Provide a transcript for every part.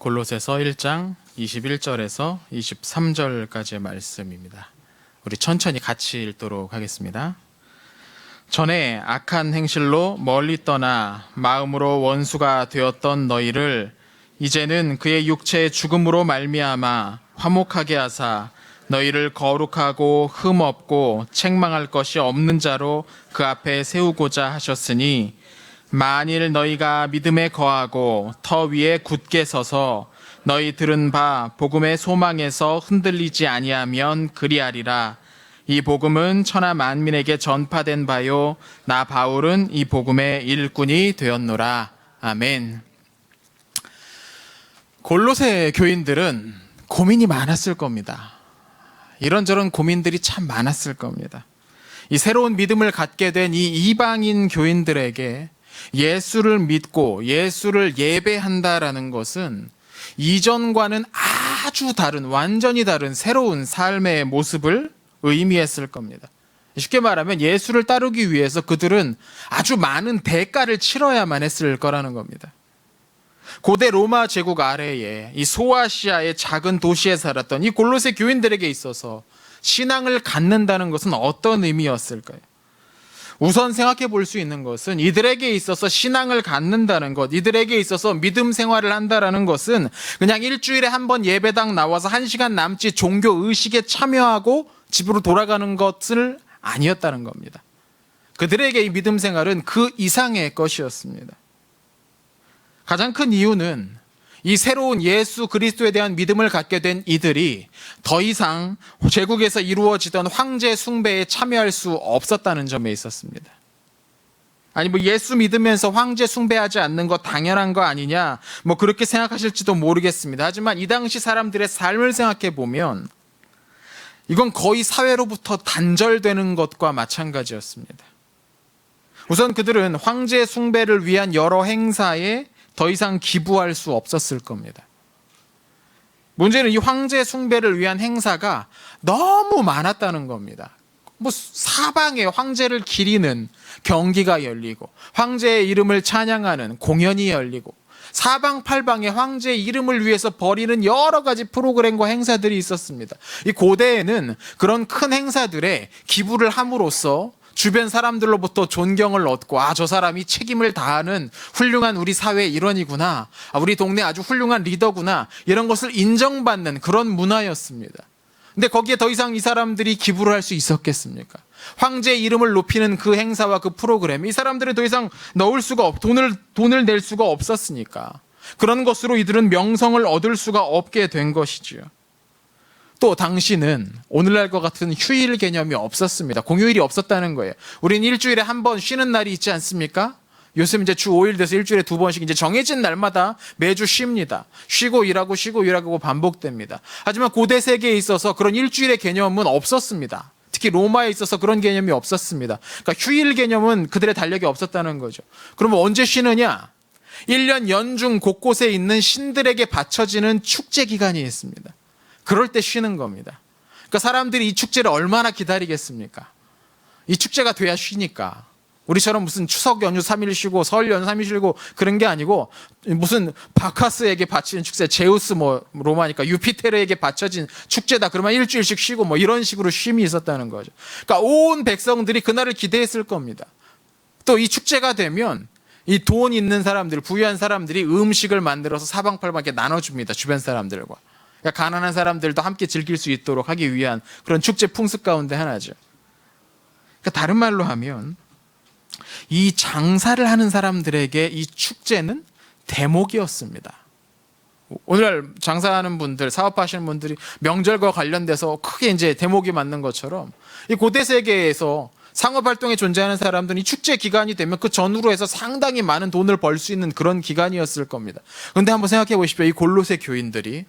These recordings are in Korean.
골로새서 1장 21절에서 23절까지의 말씀입니다. 우리 천천히 같이 읽도록 하겠습니다. 전에 악한 행실로 멀리 떠나 마음으로 원수가 되었던 너희를 이제는 그의 육체의 죽음으로 말미암아 화목하게 하사 너희를 거룩하고 흠없고 책망할 것이 없는 자로 그 앞에 세우고자 하셨으니 만일 너희가 믿음에 거하고 터 위에 굳게 서서 너희 들은 바 복음의 소망에서 흔들리지 아니하면 그리하리라. 이 복음은 천하 만민에게 전파된 바요 나 바울은 이 복음의 일꾼이 되었노라. 아멘. 골로새 교인들은 고민이 많았을 겁니다. 이런저런 고민들이 참 많았을 겁니다. 이 새로운 믿음을 갖게 된 이 이방인 교인들에게 예수를 믿고 예수를 예배한다라는 것은 이전과는 아주 다른, 완전히 다른 새로운 삶의 모습을 의미했을 겁니다. 쉽게 말하면 예수를 따르기 위해서 그들은 아주 많은 대가를 치러야만 했을 거라는 겁니다. 고대 로마 제국 아래에 이 소아시아의 작은 도시에 살았던 이 골로새 교인들에게 있어서 신앙을 갖는다는 것은 어떤 의미였을까요? 우선 생각해 볼 수 있는 것은 이들에게 있어서 신앙을 갖는다는 것, 이들에게 있어서 믿음 생활을 한다는 것은 그냥 일주일에 한 번 예배당 나와서 1시간 남짓 종교 의식에 참여하고 집으로 돌아가는 것을 아니었다는 겁니다. 그들에게 이 믿음 생활은 그 이상의 것이었습니다. 가장 큰 이유는 이 새로운 예수 그리스도에 대한 믿음을 갖게 된 이들이 더 이상 제국에서 이루어지던 황제 숭배에 참여할 수 없었다는 점에 있었습니다. 아니 예수 믿으면서 황제 숭배하지 않는 거 당연한 거 아니냐 그렇게 생각하실지도 모르겠습니다. 하지만 이 당시 사람들의 삶을 생각해 보면 이건 거의 사회로부터 단절되는 것과 마찬가지였습니다. 우선 그들은 황제 숭배를 위한 여러 행사에 더 이상 기부할 수 없었을 겁니다. 문제는 이 황제 숭배를 위한 행사가 너무 많았다는 겁니다. 사방에 황제를 기리는 경기가 열리고 황제의 이름을 찬양하는 공연이 열리고 사방팔방에 황제의 이름을 위해서 벌이는 여러 가지 프로그램과 행사들이 있었습니다. 이 고대에는 그런 큰 행사들에 기부를 함으로써 주변 사람들로부터 존경을 얻고 저 사람이 책임을 다하는 훌륭한 우리 사회의 일원이구나, 우리 동네 아주 훌륭한 리더구나, 이런 것을 인정받는 그런 문화였습니다. 근데 거기에 더 이상 이 사람들이 기부를 할 수 있었겠습니까? 황제의 이름을 높이는 그 행사와 그 프로그램, 이 사람들이 더 이상 넣을 수가 돈을 낼 수가 없었으니까 그런 것으로 이들은 명성을 얻을 수가 없게 된 것이지요. 또 당시는 오늘날과 같은 휴일 개념이 없었습니다. 공휴일이 없었다는 거예요. 우린 일주일에 한 번 쉬는 날이 있지 않습니까? 요즘 이제 주 5일 돼서 일주일에 2번씩 이제 정해진 날마다 매주 쉽니다. 쉬고 일하고 반복됩니다. 하지만 고대 세계에 있어서 그런 일주일의 개념은 없었습니다. 특히 로마에 있어서 그런 개념이 없었습니다. 그러니까 휴일 개념은 그들의 달력에 없었다는 거죠. 그러면 언제 쉬느냐? 1년 연중 곳곳에 있는 신들에게 바쳐지는 축제 기간이 있습니다. 그럴 때 쉬는 겁니다. 그러니까 사람들이 이 축제를 얼마나 기다리겠습니까? 이 축제가 돼야 쉬니까. 우리처럼 무슨 추석 연휴 3일 쉬고 설 연휴 3일 쉬고 그런 게 아니고 무슨 바카스에게 바치는 축제, 제우스 로마니까 유피테르에게 바쳐진 축제다. 그러면 일주일씩 쉬고 이런 식으로 쉼이 있었다는 거죠. 그러니까 온 백성들이 그날을 기대했을 겁니다. 또 이 축제가 되면 이 돈 있는 사람들, 부유한 사람들이 음식을 만들어서 사방팔방에 나눠줍니다. 주변 사람들과. 그러니까 가난한 사람들도 함께 즐길 수 있도록 하기 위한 그런 축제 풍습 가운데 하나죠. 그러니까 다른 말로 하면 이 장사를 하는 사람들에게 이 축제는 대목이었습니다. 오늘날 장사하는 분들, 사업하시는 분들이 명절과 관련돼서 크게 이제 대목이 맞는 것처럼 이 고대 세계에서 상업활동에 존재하는 사람들은 이 축제 기간이 되면 그 전후로 해서 상당히 많은 돈을 벌 수 있는 그런 기간이었을 겁니다. 그런데 한번 생각해 보십시오. 이 골로새 교인들이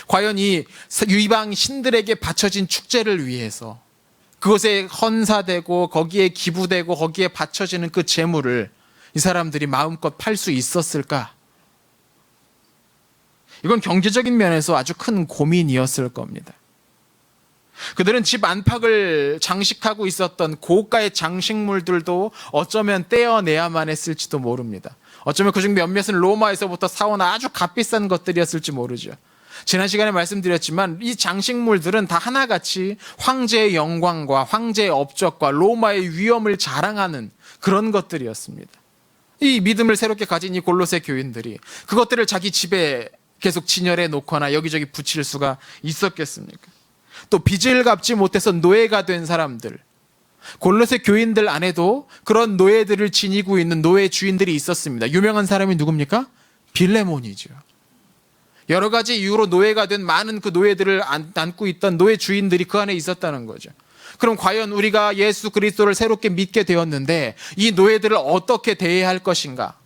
과연 이 이방 신들에게 바쳐진 축제를 위해서 그것에 헌사되고 거기에 기부되고 거기에 바쳐지는 그 재물을 이 사람들이 마음껏 팔 수 있었을까? 이건 경제적인 면에서 아주 큰 고민이었을 겁니다. 그들은 집 안팎을 장식하고 있었던 고가의 장식물들도 어쩌면 떼어내야만 했을지도 모릅니다. 어쩌면 그중 몇몇은 로마에서부터 사온 아주 값비싼 것들이었을지 모르죠. 지난 시간에 말씀드렸지만 이 장식물들은 다 하나같이 황제의 영광과 황제의 업적과 로마의 위엄을 자랑하는 그런 것들이었습니다. 이 믿음을 새롭게 가진 이 골로새 교인들이 그것들을 자기 집에 계속 진열해 놓거나 여기저기 붙일 수가 있었겠습니까? 또 빚을 갚지 못해서 노예가 된 사람들, 골로새 교인들 안에도 그런 노예들을 지니고 있는 노예 주인들이 있었습니다. 유명한 사람이 누굽니까? 빌레몬이죠. 여러 가지 이유로 노예가 된 많은 그 노예들을 안고 있던 노예 주인들이 그 안에 있었다는 거죠. 그럼 과연 우리가 예수 그리스도를 새롭게 믿게 되었는데 이 노예들을 어떻게 대해야 할 것인가?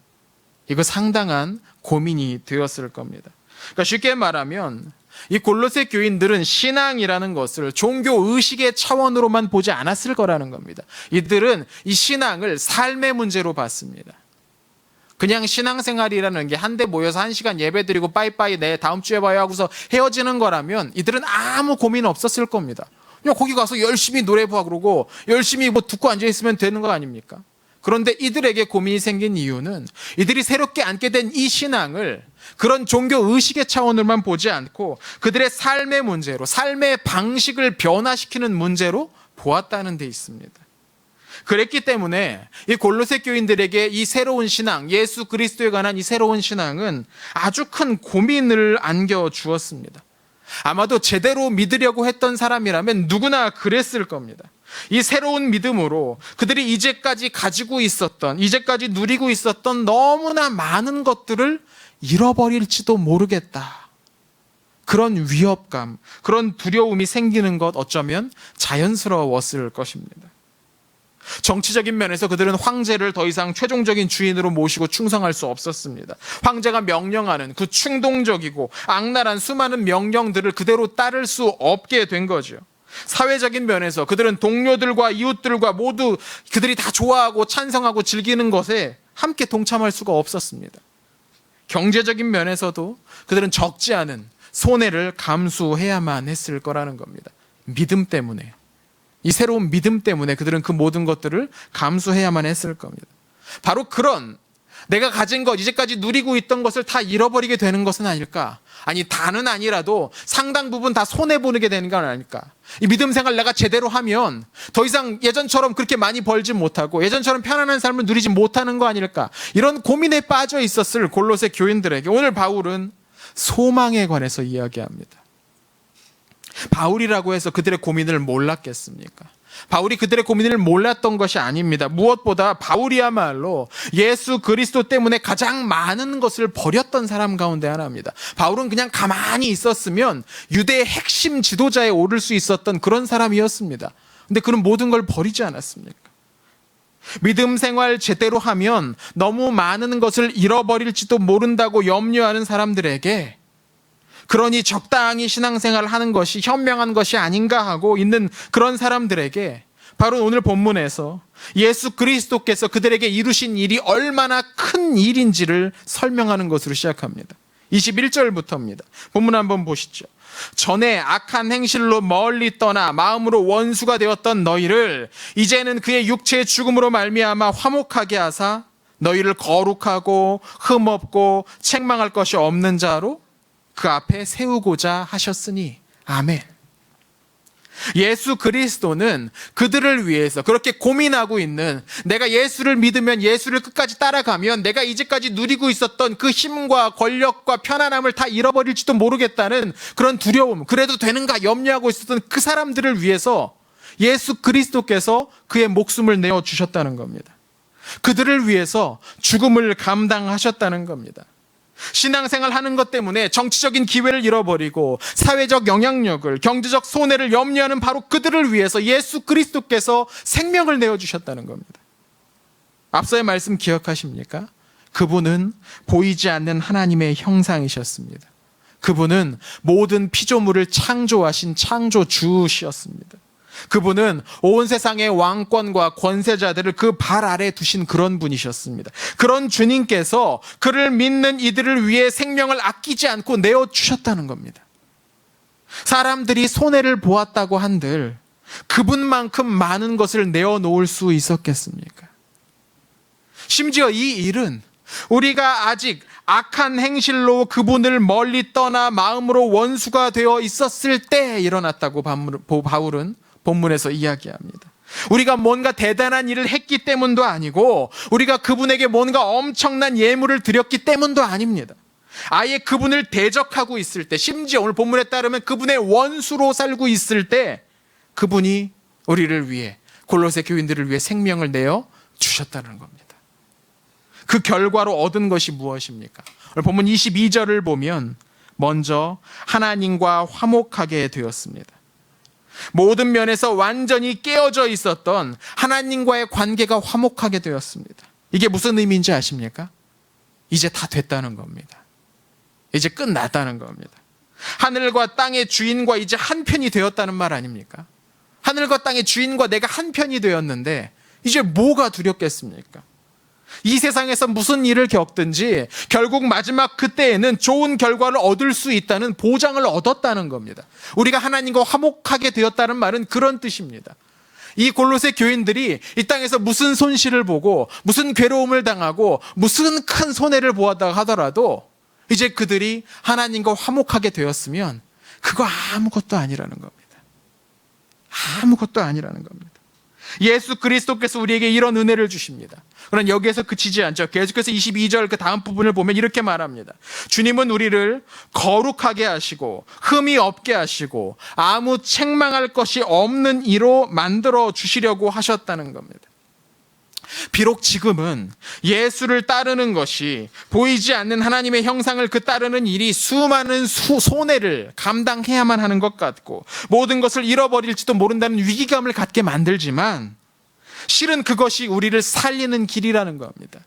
이거 상당한 고민이 되었을 겁니다. 그러니까 쉽게 말하면 이 골로새 교인들은 신앙이라는 것을 종교 의식의 차원으로만 보지 않았을 거라는 겁니다. 이들은 이 신앙을 삶의 문제로 봤습니다. 그냥 신앙생활이라는 게 한데 모여서 1시간 예배드리고 빠이빠이 내 다음 주에 봐요 하고서 헤어지는 거라면 이들은 아무 고민 없었을 겁니다. 그냥 거기 가서 열심히 노래 부르고 그러고 열심히 뭐 듣고 앉아있으면 되는 거 아닙니까? 그런데 이들에게 고민이 생긴 이유는 이들이 새롭게 앉게 된 이 신앙을 그런 종교 의식의 차원으로만 보지 않고 그들의 삶의 문제로, 삶의 방식을 변화시키는 문제로 보았다는 데 있습니다. 그랬기 때문에 이 골로새 교인들에게 이 새로운 신앙, 예수 그리스도에 관한 이 새로운 신앙은 아주 큰 고민을 안겨주었습니다. 아마도 제대로 믿으려고 했던 사람이라면 누구나 그랬을 겁니다. 이 새로운 믿음으로 그들이 이제까지 가지고 있었던, 이제까지 누리고 있었던 너무나 많은 것들을 잃어버릴지도 모르겠다. 그런 위협감, 그런 두려움이 생기는 것 어쩌면 자연스러웠을 것입니다. 정치적인 면에서 그들은 황제를 더 이상 최종적인 주인으로 모시고 충성할 수 없었습니다. 황제가 명령하는 그 충동적이고 악랄한 수많은 명령들을 그대로 따를 수 없게 된 거죠. 사회적인 면에서 그들은 동료들과 이웃들과 모두 그들이 다 좋아하고 찬성하고 즐기는 것에 함께 동참할 수가 없었습니다. 경제적인 면에서도 그들은 적지 않은 손해를 감수해야만 했을 거라는 겁니다. 믿음 때문에, 이 새로운 믿음 때문에 그들은 그 모든 것들을 감수해야만 했을 겁니다. 바로 그런 내가 가진 것, 이제까지 누리고 있던 것을 다 잃어버리게 되는 것은 아닐까? 아니, 다는 아니라도 상당 부분 다 손해보게 되는 건 아닐까? 이 믿음 생활 내가 제대로 하면 더 이상 예전처럼 그렇게 많이 벌지 못하고 예전처럼 편안한 삶을 누리지 못하는 거 아닐까? 이런 고민에 빠져 있었을 골로새 교인들에게 오늘 바울은 소망에 관해서 이야기합니다. 바울이라고 해서 그들의 고민을 몰랐겠습니까? 바울이 그들의 고민을 몰랐던 것이 아닙니다. 무엇보다 바울이야말로 예수 그리스도 때문에 가장 많은 것을 버렸던 사람 가운데 하나입니다. 바울은 그냥 가만히 있었으면 유대의 핵심 지도자에 오를 수 있었던 그런 사람이었습니다. 근데 그는 모든 걸 버리지 않았습니까? 믿음 생활 제대로 하면 너무 많은 것을 잃어버릴지도 모른다고 염려하는 사람들에게 그러니 적당히 신앙생활을 하는 것이 현명한 것이 아닌가 하고 있는 그런 사람들에게 바로 오늘 본문에서 예수 그리스도께서 그들에게 이루신 일이 얼마나 큰 일인지를 설명하는 것으로 시작합니다. 21절부터입니다. 본문 한번 보시죠. 전에 악한 행실로 멀리 떠나 마음으로 원수가 되었던 너희를 이제는 그의 육체의 죽음으로 말미암아 화목하게 하사 너희를 거룩하고 흠없고 책망할 것이 없는 자로 그 앞에 세우고자 하셨으니 아멘. 예수 그리스도는 그들을 위해서 그렇게 고민하고 있는, 내가 예수를 믿으면, 예수를 끝까지 따라가면 내가 이제까지 누리고 있었던 그 힘과 권력과 편안함을 다 잃어버릴지도 모르겠다는 그런 두려움, 그래도 되는가 염려하고 있었던 그 사람들을 위해서 예수 그리스도께서 그의 목숨을 내어주셨다는 겁니다. 그들을 위해서 죽음을 감당하셨다는 겁니다. 신앙생활 하는 것 때문에 정치적인 기회를 잃어버리고 사회적 영향력을, 경제적 손해를 염려하는 바로 그들을 위해서 예수 그리스도께서 생명을 내어주셨다는 겁니다. 앞서의 말씀 기억하십니까? 그분은 보이지 않는 하나님의 형상이셨습니다. 그분은 모든 피조물을 창조하신 창조주셨습니다. 그분은 온 세상의 왕권과 권세자들을 그 발 아래 두신 그런 분이셨습니다. 그런 주님께서 그를 믿는 이들을 위해 생명을 아끼지 않고 내어주셨다는 겁니다. 사람들이 손해를 보았다고 한들 그분만큼 많은 것을 내어놓을 수 있었겠습니까? 심지어 이 일은 우리가 아직 악한 행실로 그분을 멀리 떠나 마음으로 원수가 되어 있었을 때 일어났다고 바울은 본문에서 이야기합니다. 우리가 뭔가 대단한 일을 했기 때문도 아니고 우리가 그분에게 뭔가 엄청난 예물을 드렸기 때문도 아닙니다. 아예 그분을 대적하고 있을 때, 심지어 오늘 본문에 따르면 그분의 원수로 살고 있을 때 그분이 우리를 위해, 골로새 교인들을 위해 생명을 내어 주셨다는 겁니다. 그 결과로 얻은 것이 무엇입니까? 오늘 본문 22절을 보면 먼저 하나님과 화목하게 되었습니다. 모든 면에서 완전히 깨어져 있었던 하나님과의 관계가 화목하게 되었습니다. 이게 무슨 의미인지 아십니까? 이제 다 됐다는 겁니다. 이제 끝났다는 겁니다. 하늘과 땅의 주인과 이제 한편이 되었다는 말 아닙니까? 하늘과 땅의 주인과 내가 한편이 되었는데 이제 뭐가 두렵겠습니까? 이 세상에서 무슨 일을 겪든지 결국 마지막 그때에는 좋은 결과를 얻을 수 있다는 보장을 얻었다는 겁니다. 우리가 하나님과 화목하게 되었다는 말은 그런 뜻입니다. 이 골로새 교인들이 이 땅에서 무슨 손실을 보고 무슨 괴로움을 당하고 무슨 큰 손해를 보았다 하더라도 이제 그들이 하나님과 화목하게 되었으면 그거 아무것도 아니라는 겁니다. 아무것도 아니라는 겁니다. 예수 그리스도께서 우리에게 이런 은혜를 주십니다. 그러나 여기에서 그치지 않죠. 계속해서 22절 그 다음 부분을 보면 이렇게 말합니다. 주님은 우리를 거룩하게 하시고 흠이 없게 하시고 아무 책망할 것이 없는 이로 만들어 주시려고 하셨다는 겁니다. 비록 지금은 예수를 따르는 것이 보이지 않는 하나님의 형상을 따르는 일이 수많은 손해를 감당해야만 하는 것 같고 모든 것을 잃어버릴지도 모른다는 위기감을 갖게 만들지만 실은 그것이 우리를 살리는 길이라는 겁니다.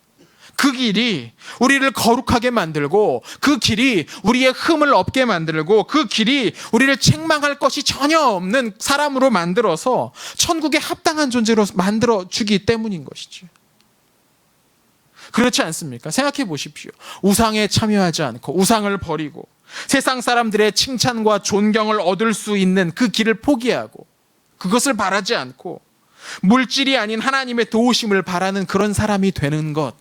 그 길이 우리를 거룩하게 만들고 그 길이 우리의 흠을 없게 만들고 그 길이 우리를 책망할 것이 전혀 없는 사람으로 만들어서 천국에 합당한 존재로 만들어주기 때문인 것이죠. 그렇지 않습니까? 생각해 보십시오. 우상에 참여하지 않고 우상을 버리고 세상 사람들의 칭찬과 존경을 얻을 수 있는 그 길을 포기하고 그것을 바라지 않고 물질이 아닌 하나님의 도우심을 바라는 그런 사람이 되는 것,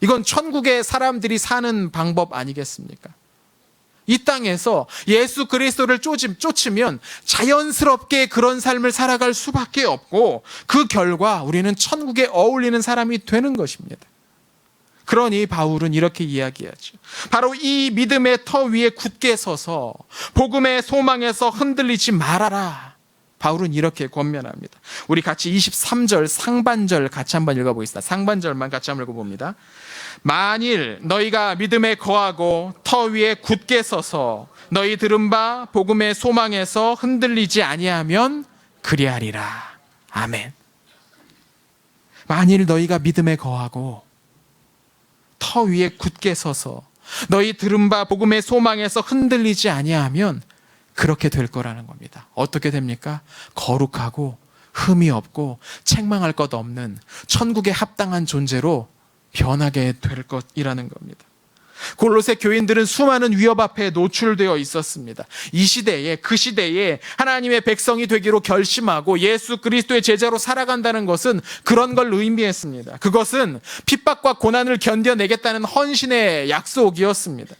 이건 천국의 사람들이 사는 방법 아니겠습니까? 이 땅에서 예수 그리스도를 쫓으면 자연스럽게 그런 삶을 살아갈 수밖에 없고 그 결과 우리는 천국에 어울리는 사람이 되는 것입니다. 그러니 바울은 이렇게 이야기하죠. 바로 이 믿음의 터 위에 굳게 서서 복음의 소망에서 흔들리지 말아라. 바울은 이렇게 권면합니다. 우리 같이 23절 상반절 같이 한번 읽어보겠습니다. 상반절만 같이 한번 읽어봅니다. 만일 너희가 믿음에 거하고 터 위에 굳게 서서 너희 들은 바 복음의 소망에서 흔들리지 아니하면 그리하리라. 아멘. 만일 너희가 믿음에 거하고 터 위에 굳게 서서 너희 들은 바 복음의 소망에서 흔들리지 아니하면 그렇게 될 거라는 겁니다. 어떻게 됩니까? 거룩하고 흠이 없고 책망할 것 없는 천국에 합당한 존재로 변하게 될 것이라는 겁니다. 골로새 교인들은 수많은 위협 앞에 노출되어 있었습니다. 이 시대에, 그 시대에 하나님의 백성이 되기로 결심하고 예수 그리스도의 제자로 살아간다는 것은 그런 걸 의미했습니다. 그것은 핍박과 고난을 견뎌내겠다는 헌신의 약속이었습니다.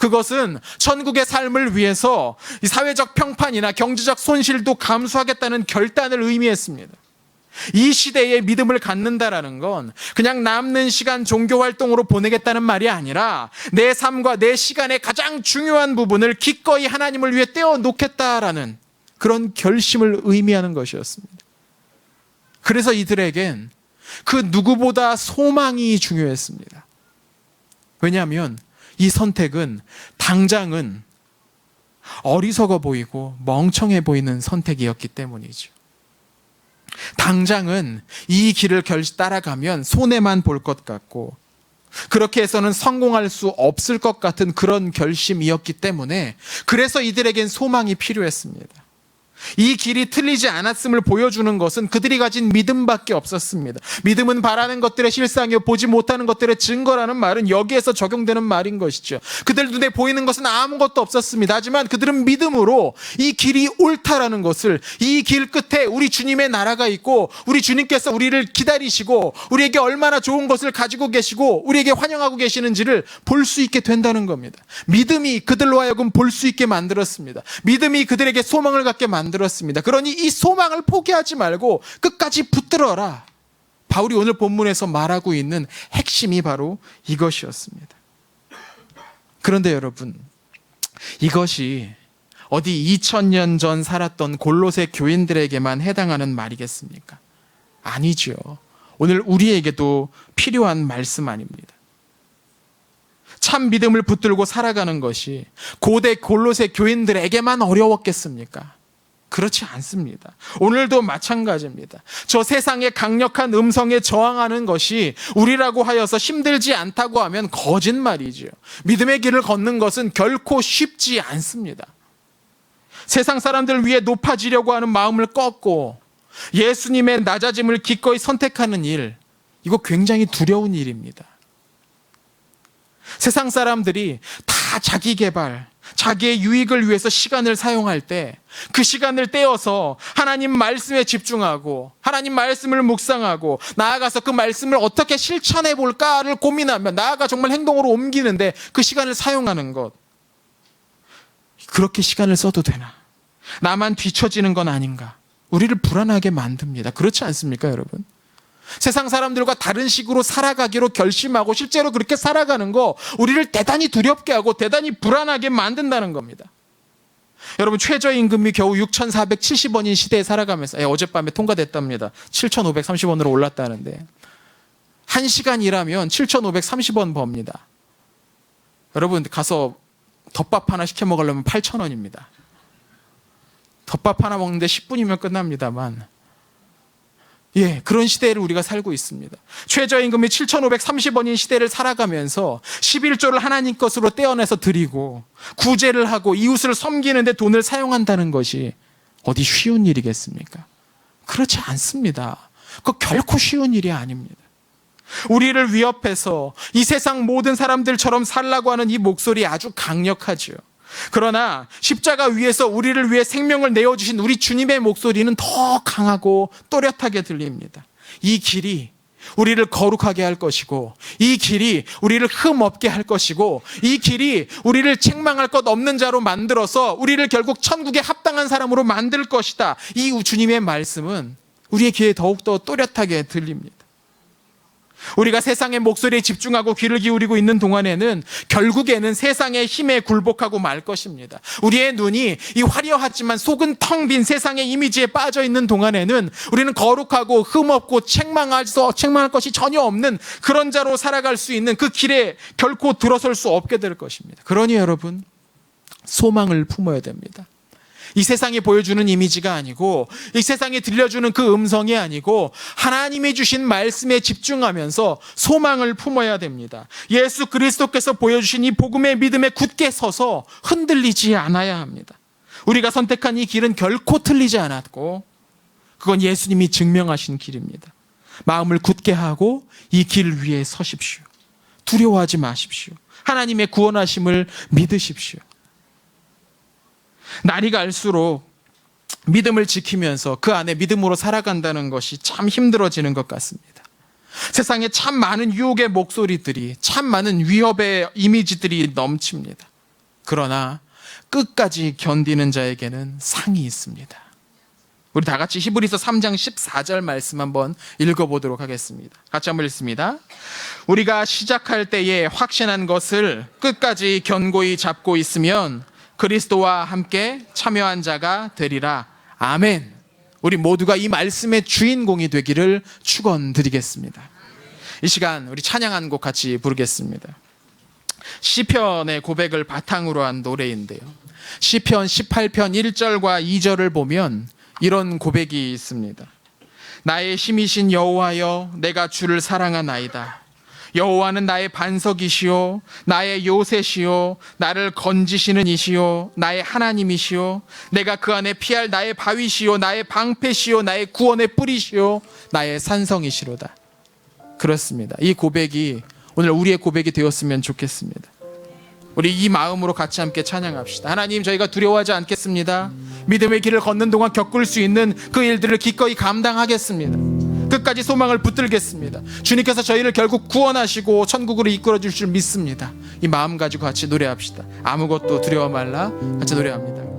그것은 천국의 삶을 위해서 사회적 평판이나 경제적 손실도 감수하겠다는 결단을 의미했습니다. 이 시대에 믿음을 갖는다라는 건 그냥 남는 시간 종교 활동으로 보내겠다는 말이 아니라 내 삶과 내 시간의 가장 중요한 부분을 기꺼이 하나님을 위해 떼어놓겠다라는 그런 결심을 의미하는 것이었습니다. 그래서 이들에겐 그 누구보다 소망이 중요했습니다. 왜냐하면 이 선택은 당장은 어리석어 보이고 멍청해 보이는 선택이었기 때문이죠. 당장은 이 길을 따라가면 손해만 볼 것 같고 그렇게 해서는 성공할 수 없을 것 같은 그런 결심이었기 때문에 그래서 이들에겐 소망이 필요했습니다. 이 길이 틀리지 않았음을 보여주는 것은 그들이 가진 믿음밖에 없었습니다. 믿음은 바라는 것들의 실상이요 보지 못하는 것들의 증거라는 말은 여기에서 적용되는 말인 것이죠. 그들 눈에 보이는 것은 아무것도 없었습니다. 하지만 그들은 믿음으로 이 길이 옳다라는 것을, 이 길 끝에 우리 주님의 나라가 있고 우리 주님께서 우리를 기다리시고 우리에게 얼마나 좋은 것을 가지고 계시고 우리에게 환영하고 계시는지를 볼 수 있게 된다는 겁니다. 믿음이 그들로 하여금 볼 수 있게 만들었습니다. 믿음이 그들에게 소망을 갖게 만들었습니다. 그러니 이 소망을 포기하지 말고 끝까지 붙들어라. 바울이 오늘 본문에서 말하고 있는 핵심이 바로 이것이었습니다. 그런데 여러분, 이것이 어디 2000년 전 살았던 골로새 교인들에게만 해당하는 말이겠습니까? 아니죠. 오늘 우리에게도 필요한 말씀 아닙니다. 참 믿음을 붙들고 살아가는 것이 고대 골로새 교인들에게만 어려웠겠습니까? 그렇지 않습니다. 오늘도 마찬가지입니다. 저 세상의 강력한 음성에 저항하는 것이 우리라고 하여서 힘들지 않다고 하면 거짓말이죠. 믿음의 길을 걷는 것은 결코 쉽지 않습니다. 세상 사람들 위해 높아지려고 하는 마음을 꺾고 예수님의 낮아짐을 기꺼이 선택하는 일, 이거 굉장히 두려운 일입니다. 세상 사람들이 다 자기 개발, 자기의 유익을 위해서 시간을 사용할 때 그 시간을 떼어서 하나님 말씀에 집중하고 하나님 말씀을 묵상하고 나아가서 그 말씀을 어떻게 실천해 볼까를 고민하며 나아가 정말 행동으로 옮기는데 그 시간을 사용하는 것, 그렇게 시간을 써도 되나? 나만 뒤처지는 건 아닌가? 우리를 불안하게 만듭니다. 그렇지 않습니까, 여러분? 세상 사람들과 다른 식으로 살아가기로 결심하고 실제로 그렇게 살아가는 거 우리를 대단히 두렵게 하고 대단히 불안하게 만든다는 겁니다. 여러분, 최저임금이 겨우 6,470원인 시대에 살아가면서 어젯밤에 통과됐답니다. 7,530원으로 올랐다는데 1시간 일하면 7,530원 법니다. 여러분, 가서 덮밥 하나 시켜 먹으려면 8,000원입니다. 덮밥 하나 먹는데 10분이면 끝납니다만, 그런 시대를 우리가 살고 있습니다. 최저임금이 7,530원인 시대를 살아가면서 11조를 하나님 것으로 떼어내서 드리고 구제를 하고 이웃을 섬기는데 돈을 사용한다는 것이 어디 쉬운 일이겠습니까? 그렇지 않습니다. 그거 결코 쉬운 일이 아닙니다. 우리를 위협해서 이 세상 모든 사람들처럼 살라고 하는 이 목소리 아주 강력하죠. 그러나 십자가 위에서 우리를 위해 생명을 내어주신 우리 주님의 목소리는 더 강하고 또렷하게 들립니다. 이 길이 우리를 거룩하게 할 것이고, 이 길이 우리를 흠 없게 할 것이고, 이 길이 우리를 책망할 것 없는 자로 만들어서 우리를 결국 천국에 합당한 사람으로 만들 것이다. 이 주님의 말씀은 우리의 귀에 더욱더 또렷하게 들립니다. 우리가 세상의 목소리에 집중하고 귀를 기울이고 있는 동안에는 결국에는 세상의 힘에 굴복하고 말 것입니다. 우리의 눈이 이 화려하지만 속은 텅 빈 세상의 이미지에 빠져 있는 동안에는 우리는 거룩하고 흠없고 책망할 것이 전혀 없는 그런 자로 살아갈 수 있는 그 길에 결코 들어설 수 없게 될 것입니다. 그러니 여러분, 소망을 품어야 됩니다. 이 세상이 보여주는 이미지가 아니고, 이 세상이 들려주는 그 음성이 아니고 하나님이 주신 말씀에 집중하면서 소망을 품어야 됩니다. 예수 그리스도께서 보여주신 이 복음의 믿음에 굳게 서서 흔들리지 않아야 합니다. 우리가 선택한 이 길은 결코 틀리지 않았고 그건 예수님이 증명하신 길입니다. 마음을 굳게 하고 이 길 위에 서십시오. 두려워하지 마십시오. 하나님의 구원하심을 믿으십시오. 날이 갈수록 믿음을 지키면서 그 안에 믿음으로 살아간다는 것이 참 힘들어지는 것 같습니다. 세상에 참 많은 유혹의 목소리들이, 참 많은 위협의 이미지들이 넘칩니다. 그러나 끝까지 견디는 자에게는 상이 있습니다. 우리 다 같이 히브리서 3장 14절 말씀 한번 읽어보도록 하겠습니다. 같이 한번 읽습니다. 우리가 시작할 때에 확신한 것을 끝까지 견고히 잡고 있으면 그리스도와 함께 참여한 자가 되리라. 아멘. 우리 모두가 이 말씀의 주인공이 되기를 축원드리겠습니다. 이 시간 우리 찬양 한 곡 같이 부르겠습니다. 시편의 고백을 바탕으로 한 노래인데요, 시편 18편 1절과 2절을 보면 이런 고백이 있습니다. 나의 힘이신 여호와여, 내가 주를 사랑하나이다. 여호와는 나의 반석이시요 나의 요새시요 나를 건지시는 이시요 나의 하나님이시요 내가 그 안에 피할 나의 바위시요 나의 방패시요 나의 구원의 뿌리시요 나의 산성이시로다. 그렇습니다. 이 고백이 오늘 우리의 고백이 되었으면 좋겠습니다. 우리 이 마음으로 같이 함께 찬양합시다. 하나님, 저희가 두려워하지 않겠습니다. 믿음의 길을 걷는 동안 겪을 수 있는 그 일들을 기꺼이 감당하겠습니다. 끝까지 소망을 붙들겠습니다. 주님께서 저희를 결국 구원하시고 천국으로 이끌어 줄 줄 믿습니다. 이 마음 가지고 같이 노래합시다. 아무것도 두려워 말라. 같이 노래합니다.